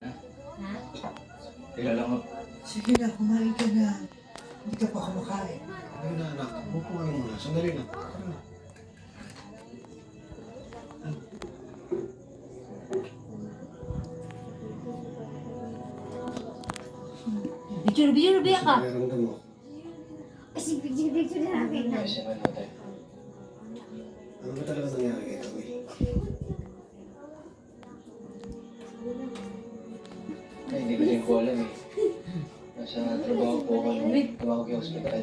Ha? Kilala mo. Sige na, kumain ka na. Hindi ka pa kumakain. Ayun na, anak. Upo ka lang muna. Sandali lang. Tara na. Picture, biya ka. Meron mo. Kasi picture na namin na. Kasi naman natin. Ano ba talaga nangyari kay Kamil? Ay, hindi ko din ko alam eh. Nasa trabaho po ako nung tumawag yung hospital.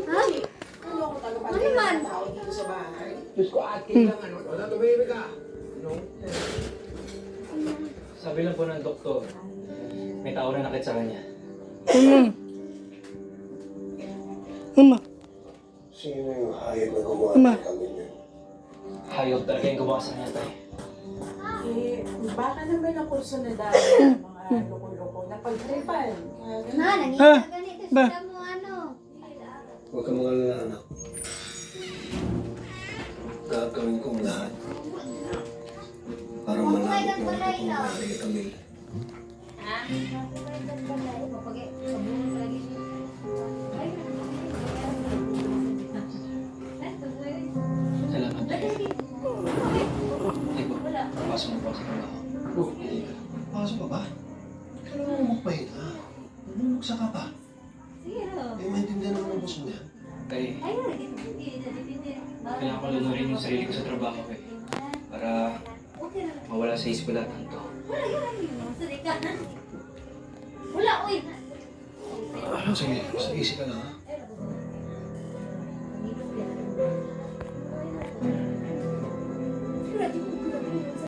Ha? Ano man? Diyos ko, ate lang ano. Wala, tumahimik ka. Ano? Sabi lang po ng doktor, may tao na nakit sa kanya. Sino yung hayop na gumawa kay Kamil yun? Hayop talaga yung gumawa sa kanya tayo. Eh, baka naman ang kursunadad ng mga loko-loko na pagtripan. Na, nangyayari ka ganito. Sila mo ano. Huwag ka mga lalala, anak. Gagawin kong lahat para malapit mo ang nangyari kay Kamil. Ha? Papagay. Sabunod lagi. Ay. Salamat tayo. Ay po, Wala. pasok mo po sa trabaho. Oh, pasok ka ba? Kailan mo magpahit, ha? Bumuksa ka pa. Sige na. Eh, maintindihan naman ang boss mo yan. Tay, Ay, hindi. kailangan ko lunurin yung sarili ko sa trabaho ko eh. Para Okay na. mawala sa isip ko lahat ng to. Wala yun. Sorry ka. Wala, uy. Sige, easy ka lang, ha?